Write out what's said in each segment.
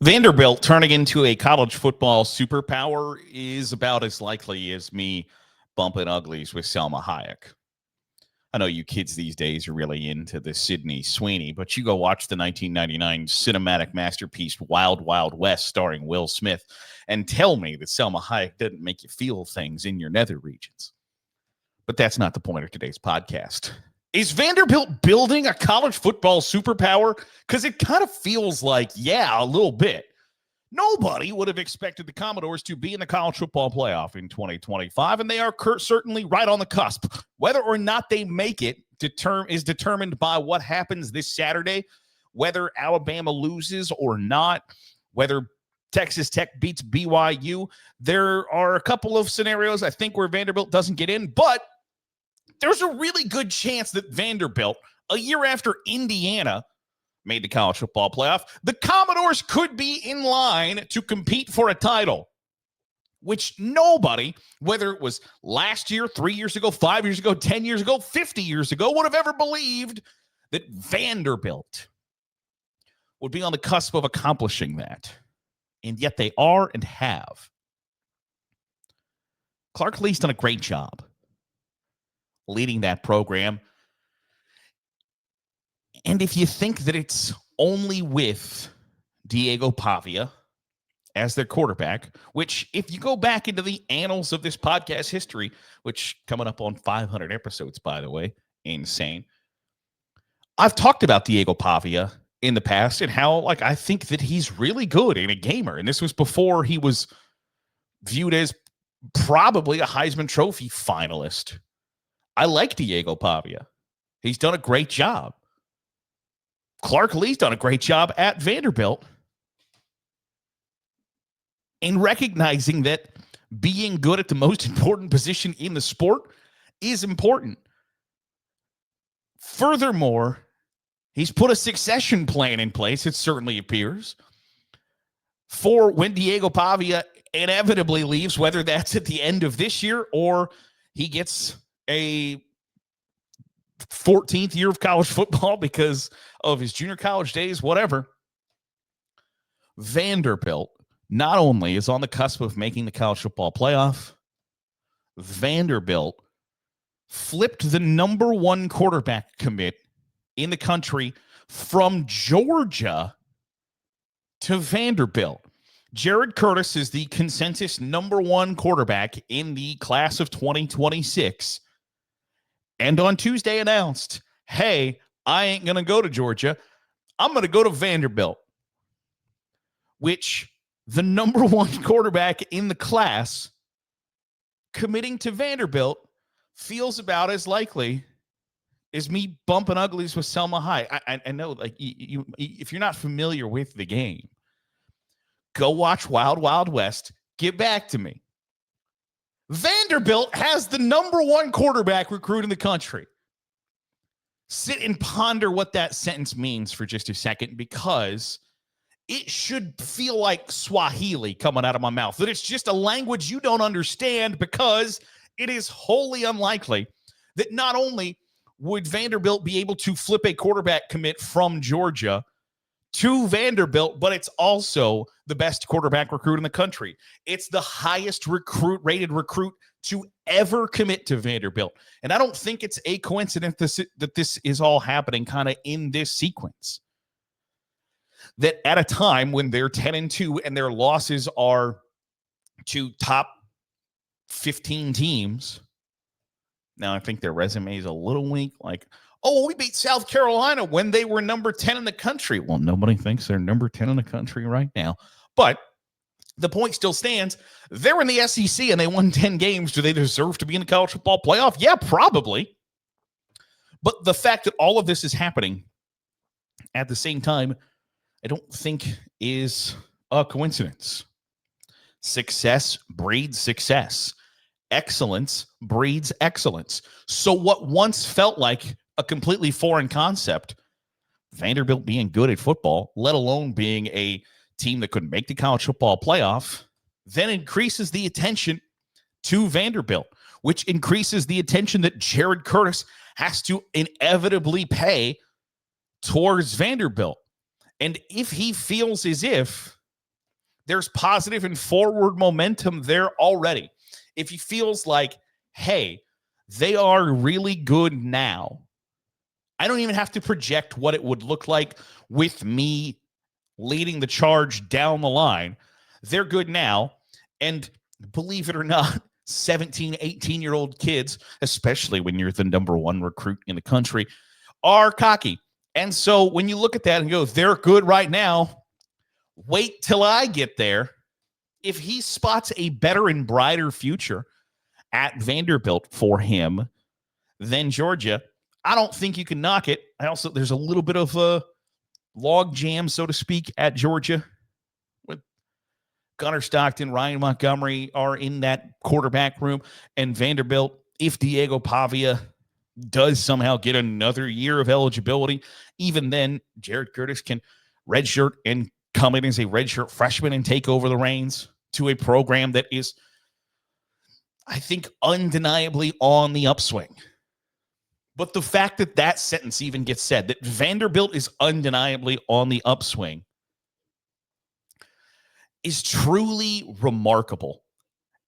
Vanderbilt turning into a college football superpower is about as likely as me bumping uglies with Selma Hayek. I know you kids these days are really into the Sydney Sweeney, but you go watch the 1999 cinematic masterpiece Wild Wild West starring Will Smith and tell me that Selma Hayek didn't make you feel things in your nether regions. But that's not the point of today's podcast. Is Vanderbilt building a college football superpower? Because it kind of feels like, yeah, a little bit. Nobody would have expected the Commodores to be in the college football playoff in 2025, and they are certainly right on the cusp. Whether or not they make it is determined by what happens this Saturday, whether Alabama loses or not, whether Texas Tech beats BYU. There are a couple of scenarios, I think, where Vanderbilt doesn't get in, but there's a really good chance that Vanderbilt, a year after Indiana made the college football playoff, the Commodores could be in line to compete for a title, which nobody, whether it was last year, 3 years ago, 5 years ago, 10 years ago, 50 years ago, would have ever believed that Vanderbilt would be on the cusp of accomplishing that. And yet they are and have. Clark Lea's done a great job leading that program. And if you think that it's only with Diego Pavia as their quarterback, which if you go back into the annals of this podcast history, which coming up on 500 episodes, by the way, insane. I've talked about Diego Pavia in the past and how, I think that he's really good and a gamer. And this was before he was viewed as probably a Heisman Trophy finalist. I like Diego Pavia. He's done a great job. Clark Lea's done a great job at Vanderbilt in recognizing that being good at the most important position in the sport is important. Furthermore, he's put a succession plan in place, it certainly appears, for when Diego Pavia inevitably leaves, whether that's at the end of this year or he gets a 14th year of college football because of his junior college days, whatever. Vanderbilt not only is on the cusp of making the college football playoff, Vanderbilt flipped the number one quarterback commit in the country from Georgia to Vanderbilt. Jared Curtis is the consensus number one quarterback in the class of 2026. And on Tuesday announced, hey, I ain't going to go to Georgia. I'm going to go to Vanderbilt, which the number one quarterback in the class committing to Vanderbilt feels about as likely as me bumping uglies with Selma High. I know, if you're not familiar with the game, go watch Wild Wild West. Get back to me. Vanderbilt has the number one quarterback recruit in the country. Sit and ponder what that sentence means for just a second, because it should feel like Swahili coming out of my mouth, that it's just a language you don't understand, because it is wholly unlikely that not only would Vanderbilt be able to flip a quarterback commit from Georgia to Vanderbilt, but it's also the best quarterback recruit in the country. It's the highest rated recruit to ever commit to Vanderbilt. And I don't think it's a coincidence that this is all happening kind of in this sequence. That at a time when they're 10-2 and their losses are to top 15 teams. Now, I think their resume is a little weak. We beat South Carolina when they were number 10 in the country. Well, nobody thinks they're number 10 in the country right now. But the point still stands. They're in the SEC and they won 10 games. Do they deserve to be in the college football playoff? Yeah, probably. But the fact that all of this is happening at the same time, I don't think is a coincidence. Success breeds success. Excellence breeds excellence. So what once felt like a completely foreign concept, Vanderbilt being good at football, let alone being a team that could make the college football playoff, then increases the attention to Vanderbilt, which increases the attention that Jared Curtis has to inevitably pay towards Vanderbilt. And if he feels as if there's positive and forward momentum there already. If he feels like, hey, they are really good now, I don't even have to project what it would look like with me leading the charge down the line. They're good now. And believe it or not, 17, 18-year-old kids, especially when you're the number one recruit in the country, are cocky. And so when you look at that and go, they're good right now, wait till I get there. If he spots a better and brighter future at Vanderbilt for him than Georgia, I don't think you can knock it. There's a little bit of a log jam, so to speak, at Georgia. With Gunnar Stockton, Ryan Montgomery are in that quarterback room, and Vanderbilt, if Diego Pavia does somehow get another year of eligibility, even then, Jared Curtis can redshirt and come in as a redshirt freshman and take over the reins to a program that is, I think, undeniably on the upswing. But the fact that that sentence even gets said, that Vanderbilt is undeniably on the upswing, is truly remarkable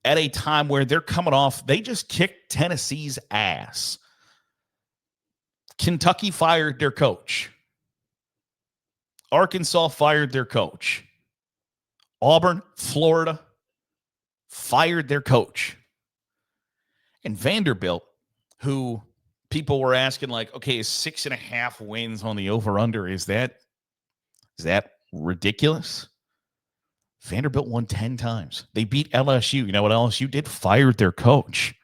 at a time where they're coming off, they just kicked Tennessee's ass. Kentucky fired their coach. Arkansas fired their coach. Auburn, Florida fired their coach. And Vanderbilt, who people were asking, like, okay, is 6.5 wins on the over-under, is that ridiculous? Vanderbilt won 10 times. They beat LSU. You know what LSU did? Fired their coach.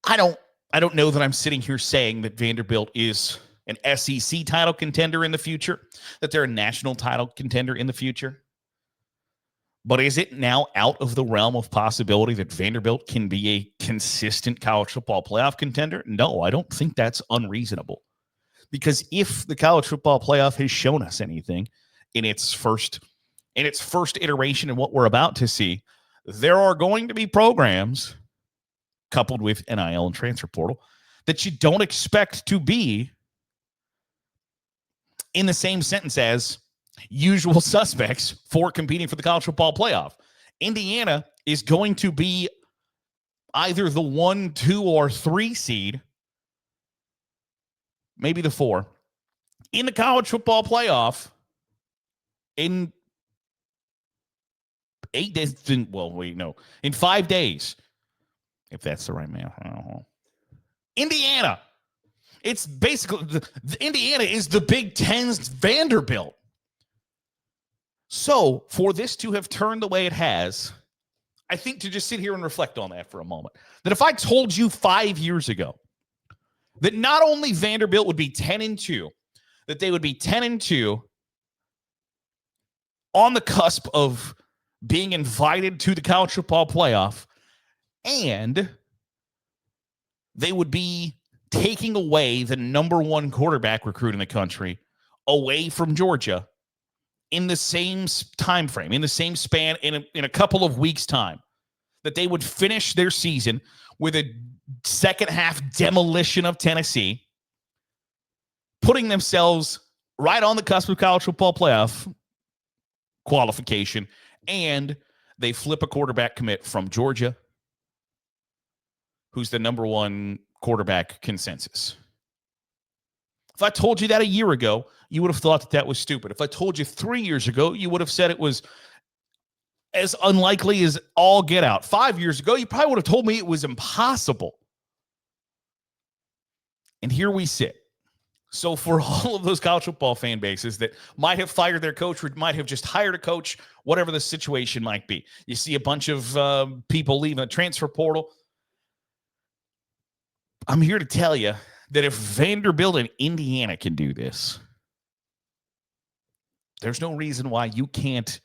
I don't know that I'm sitting here saying that Vanderbilt is an SEC title contender in the future, that they're a national title contender in the future. But is it now out of the realm of possibility that Vanderbilt can be a consistent college football playoff contender? No, I don't think that's unreasonable. Because if the college football playoff has shown us anything in its first iteration and what we're about to see, there are going to be programs coupled with NIL and transfer portal that you don't expect to be in the same sentence as usual suspects for competing for the college football playoff. Indiana is going to be either the 1, 2, or 3 seed, maybe the 4, in the college football playoff in 8 days. In 5 days, if that's the right math. I don't know. Indiana. It's basically, Indiana is the Big Ten's Vanderbilt. So for this to have turned the way it has, I think to just sit here and reflect on that for a moment, that if I told you 5 years ago that not only Vanderbilt would be 10-2, that they would be 10-2 on the cusp of being invited to the college football playoff, and they would be taking away the number one quarterback recruit in the country away from Georgia in the same time frame, in the same span, in a couple of weeks' time, that they would finish their season with a second half demolition of Tennessee, putting themselves right on the cusp of college football playoff qualification, and they flip a quarterback commit from Georgia, who's the number one quarterback consensus. If I told you that a year ago, you would have thought that was stupid. If I told you 3 years ago, you would have said it was as unlikely as all get out. 5 years ago, you probably would have told me it was impossible. And here we sit. So for all of those college football fan bases that might have fired their coach or might have just hired a coach, whatever the situation might be, you see a bunch of people leaving the transfer portal. I'm here to tell you that if Vanderbilt and Indiana can do this, there's no reason why you can't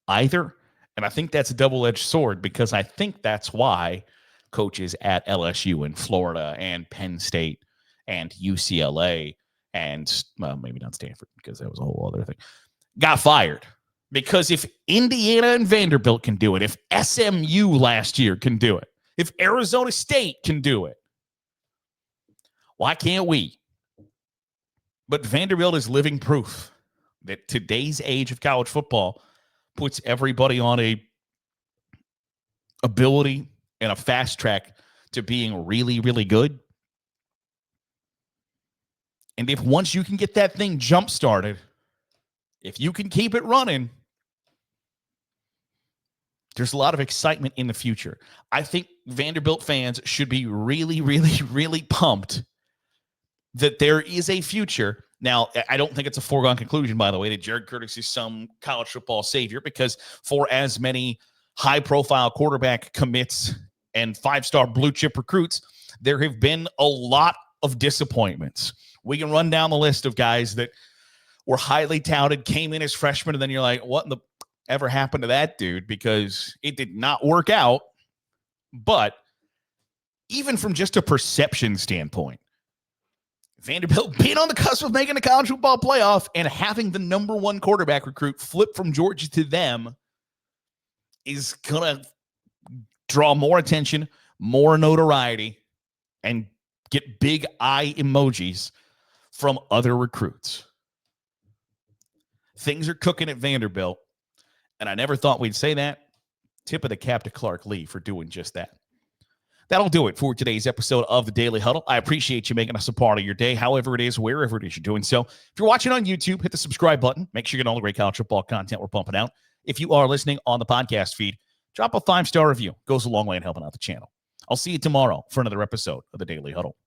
either. And I think that's a double-edged sword, because I think that's why coaches at LSU and Florida and Penn State and UCLA and maybe not Stanford, because that was a whole other thing, got fired. Because if Indiana and Vanderbilt can do it, if SMU last year can do it, if Arizona State can do it, why can't we? But Vanderbilt is living proof that today's age of college football, puts everybody on a ability and a fast track to being really, really good. And if once you can get that thing jump started, if you can keep it running, there's a lot of excitement in the future. I think Vanderbilt fans should be really, really, really pumped that there is a future. Now, I don't think it's a foregone conclusion, by the way, that Jared Curtis is some college football savior, because for as many high-profile quarterback commits and five-star blue-chip recruits, there have been a lot of disappointments. We can run down the list of guys that were highly touted, came in as freshmen, and then you're like, what in the ever happened to that dude? Because it did not work out. But even from just a perception standpoint, Vanderbilt being on the cusp of making the college football playoff and having the number one quarterback recruit flip from Georgia to them is going to draw more attention, more notoriety, and get big eye emojis from other recruits. Things are cooking at Vanderbilt, and I never thought we'd say that. Tip of the cap to Clark Lea for doing just that. That'll do it for today's episode of the Daily Huddle. I appreciate you making us a part of your day, however it is, wherever it is you're doing so. If you're watching on YouTube, hit the subscribe button. Make sure you get all the great college football content we're pumping out. If you are listening on the podcast feed, drop a 5-star review. Goes a long way in helping out the channel. I'll see you tomorrow for another episode of the Daily Huddle.